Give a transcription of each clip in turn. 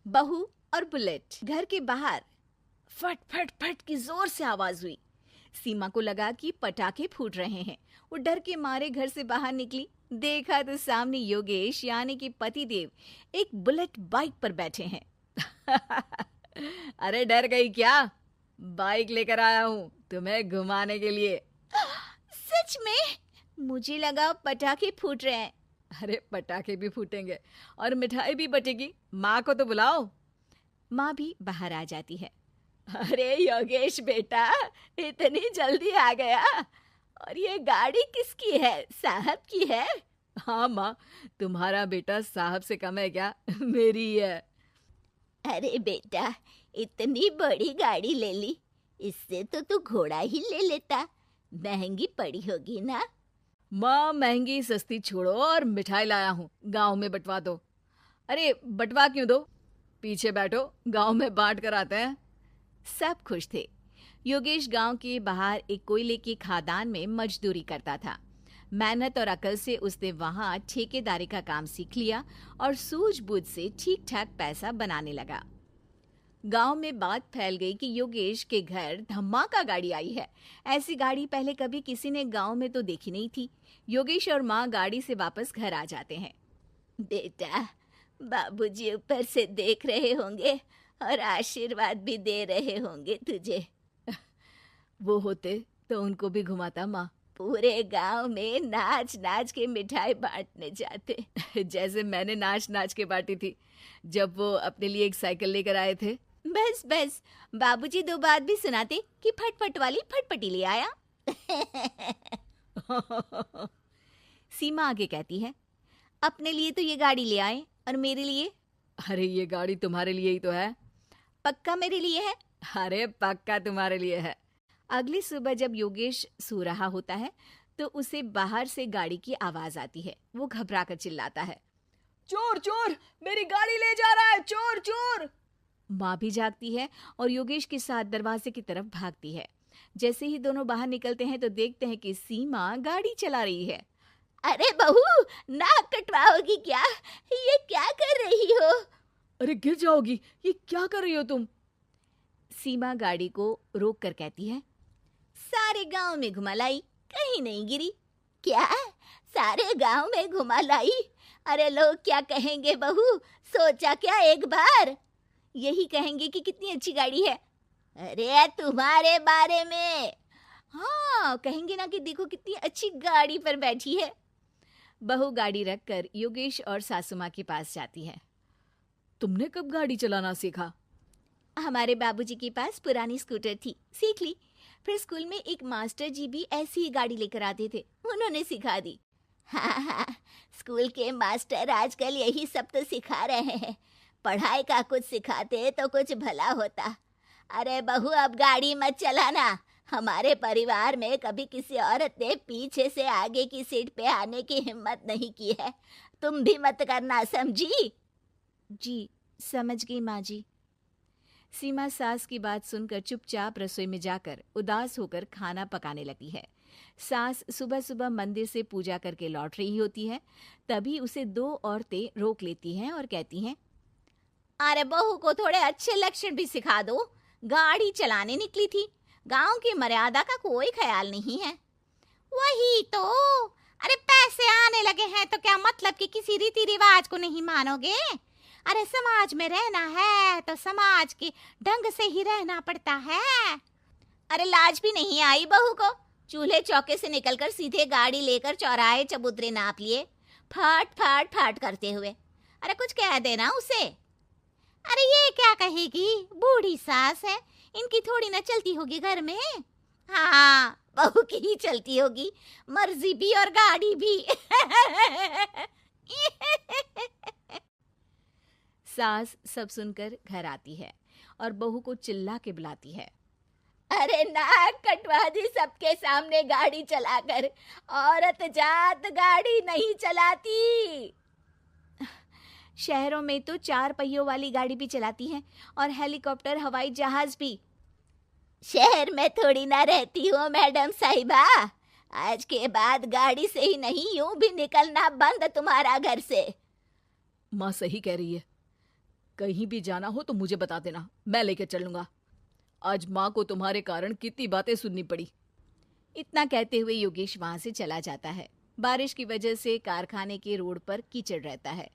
बहू और बुलेट। घर के बाहर फट फट फट की जोर से आवाज हुई। सीमा को लगा कि पटाखे फूट रहे हैं। वो डर के मारे घर से बाहर निकली। देखा तो सामने योगेश यानी कि पतिदेव एक बुलेट बाइक पर बैठे हैं। अरे डर गई क्या? बाइक लेकर आया हूँ तुम्हें घुमाने के लिए। सच में? मुझे लगा पटाखे फूट रहे हैं। अरे पटाखे भी फूटेंगे और मिठाई भी बटेगी। माँ को तो बुलाओ। माँ भी बाहर आ जाती है। अरे योगेश बेटा, इतनी जल्दी आ गया। और ये गाड़ी किसकी है? साहब की है? हाँ माँ, तुम्हारा बेटा साहब से कम है क्या? मेरी ही है। अरे बेटा, इतनी बड़ी गाड़ी ले ली, इससे तो तू घोड़ा ही ले लेता। महंगी पड़ी होगी ना? माँ महंगी सस्ती छोड़ो और मिठाई लाया हूँ, गांव में बंटवा दो। अरे बंटवा क्यों दो? पीछे बैठो, गांव में बांट कर आते हैं। सब खुश थे। योगेश गांव के बाहर एक कोयले की खदान में मजदूरी करता था। मेहनत और अकल से उसने वहां ठेकेदारी का काम सीख लिया और सूझबूझ से ठीक ठाक पैसा बनाने लगा। गांव में बात फैल गई कि योगेश के घर धमाका गाड़ी आई है। ऐसी गाड़ी पहले कभी किसी ने गांव में तो देखी नहीं थी। योगेश और माँ गाड़ी से वापस घर आ जाते हैं। बेटा, बाबूजी ऊपर से देख रहे होंगे और आशीर्वाद भी दे रहे होंगे तुझे। वो होते तो उनको भी घुमाता माँ। पूरे गांव में नाच नाच के मिठाई बांटने जाते। जैसे मैंने नाच नाच के बांटी थी जब वो अपने लिए एक साइकिल लेकर आए थे। बस बस, बाबूजी दो बात भी सुनाते कि फटफट वाली फटफटी ले आया। सीमा आगे कहती है, अपने लिए तो ये गाड़ी ले आए और मेरे लिए? अरे ये गाड़ी तुम्हारे लिए ही तो है। पक्का मेरे लिए है? अरे पक्का तुम्हारे लिए है। अगली सुबह जब योगेश सो रहा होता है तो उसे बाहर से गाड़ी की आवाज आती है। वो घबरा कर चिल्लाता है, चोर चोर, मेरी गाड़ी ले जा रहा है, चोर चोर। माँ भी जागती है और योगेश के साथ दरवाजे की तरफ भागती है। जैसे ही दोनों बाहर निकलते हैं तो देखते हैं कि सीमा गाड़ी चला रही है। अरे बहू, नाक कटवाओगी क्या? ये क्या कर रही हो? अरे गिर जाओगी, ये क्या कर रही हो तुम? सीमा गाड़ी को रोक कर कहती है, सारे गांव में घुमा लाई, कहीं नहीं गिरी। क्या? सारे गांव में घुमा लाई? अरे लोग क्या कहेंगे बहू? सोचा क्या एक बार? यही कहेंगे कि कितनी अच्छी गाड़ी है। अरे तुम्हारे बारे में। हाँ, कहेंगे ना कि देखो कितनी अच्छी गाड़ी पर बैठी है। बहू गाड़ी रखकर योगेश और सासू माँ के पास जाती है। तुमने कब गाड़ी चलाना सीखा? हमारे बाबूजी के पास पुरानी स्कूटर थी, सीख ली। फिर स्कूल में एक मास्टर जी भी ऐसी ही गाड़ी लेकर आते थे, उन्होंने सिखा दी। हाँ हाँ, स्कूल के मास्टर आजकल यही सब तो सिखा रहे हैं। पढ़ाई का कुछ सिखाते तो कुछ भला होता। अरे बहू, अब गाड़ी मत चलाना। हमारे परिवार में कभी किसी औरत ने पीछे से आगे की सीट पे आने की हिम्मत नहीं की है। तुम भी मत करना, समझी? जी समझ गई माँ जी। सीमा सास की बात सुनकर चुपचाप रसोई में जाकर उदास होकर खाना पकाने लगती है। सास सुबह सुबह मंदिर से पूजा करके लौट रही होती है। तभी उसे दो औरतें रोक लेती हैं और कहती हैं, अरे बहू को थोड़े अच्छे लक्षण भी सिखा दो। गाड़ी चलाने निकली थी, गांव की मर्यादा का कोई ख्याल नहीं है। वही तो। अरे पैसे आने लगे हैं तो क्या मतलब कि किसी रीति रिवाज को नहीं मानोगे? अरे समाज में रहना है तो समाज के ढंग से ही रहना पड़ता है। अरे लाज भी नहीं आई बहू को? चूल्हे चौके से निकलकर सीधे गाड़ी लेकर चौराहे चबूतरे नाप लिए, फट फट फट करते हुए। अरे कुछ कह देना उसे। अरे ये क्या कहेगी? बूढ़ी सास है, इनकी थोड़ी ना चलती होगी घर में। हाँ, बहू की ही चलती होगी, मर्जी भी और गाड़ी भी। सास सब सुनकर घर आती है और बहू को चिल्ला के बुलाती है, अरे नाक कटवा दी सबके सामने गाड़ी चलाकर। औरत जात गाड़ी नहीं चलाती। शहरों में तो 4 पहियों वाली गाड़ी भी चलाती हैं और हेलीकॉप्टर, हवाई जहाज भी। शहर में थोड़ी ना रहती हो मैडम साहिबा। आज के बाद गाड़ी से ही नहीं, यूं भी निकलना बंद तुम्हारा घर से। माँ सही कह रही है। कहीं भी जाना हो तो मुझे बता देना, मैं लेकर चलूंगा। आज माँ को तुम्हारे कारण कितनी बातें सुननी पड़ी। इतना कहते हुए योगेश वहां से चला जाता है। बारिश की वजह से कारखाने के रोड पर कीचड़ रहता है,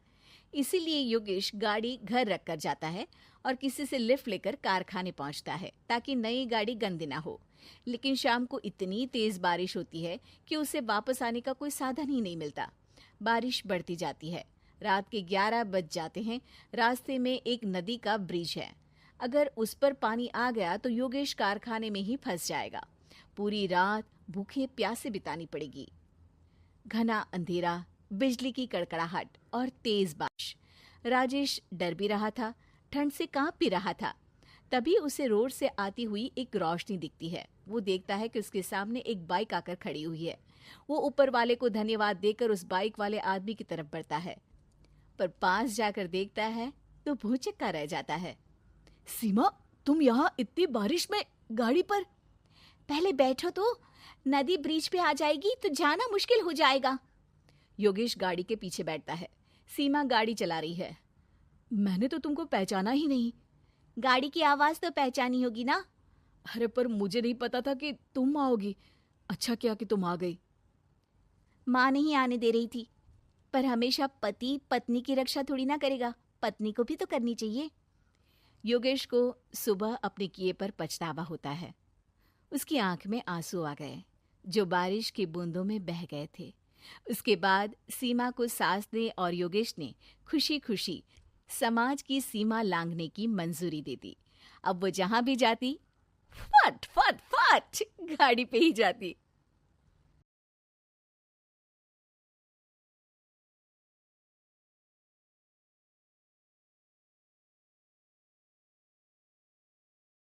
इसीलिए योगेश गाड़ी घर रख कर जाता है और किसी से लिफ्ट लेकर कारखाने पहुंचता है ताकि नई गाड़ी गंदी ना हो। लेकिन शाम को इतनी तेज बारिश होती है कि उसे वापस आने का कोई साधन ही नहीं मिलता। बारिश बढ़ती जाती है, रात के 11 बज जाते हैं। रास्ते में एक नदी का ब्रिज है, अगर उस पर पानी आ गया तो योगेश कारखाने में ही फंस जाएगा। पूरी रात भूखे प्यासे बितानी पड़ेगी। घना अंधेरा, बिजली की कड़कड़ाहट और तेज बारिश। राजेश डर भी रहा था, ठंड से कांप भी रहा था। तभी उसे रोड से आती हुई एक रोशनी दिखती है। वो देखता है कि उसके सामने एक बाइक आकर खड़ी हुई है। वो ऊपर वाले को धन्यवाद देकर उस बाइक वाले आदमी की तरफ बढ़ता है, पर पास जाकर देखता है तो भौचक्का रह जाता है। सीमा, तुम यहाँ इतनी बारिश में गाड़ी पर? पहले बैठो तो, नदी ब्रिज पे आ जाएगी तो जाना मुश्किल हो जाएगा। योगेश गाड़ी के पीछे बैठता है। सीमा गाड़ी चला रही है। मैंने तो तुमको पहचाना ही नहीं। गाड़ी की आवाज तो पहचानी होगी ना। अरे पर मुझे नहीं पता था कि तुम आओगी। अच्छा किया कि तुम आ गई। माँ नहीं आने दे रही थी, पर हमेशा पति पत्नी की रक्षा थोड़ी ना करेगा, पत्नी को भी तो करनी चाहिए। योगेश को सुबह अपने किए पर पछतावा होता है। उसकी आंख में आंसू आ गए जो बारिश की बूंदों में बह गए थे। उसके बाद सीमा को सास ने और योगेश ने खुशी खुशी समाज की सीमा लांघने की मंजूरी दे दी। अब वो जहां भी जाती फट फट फट गाड़ी पे ही जाती।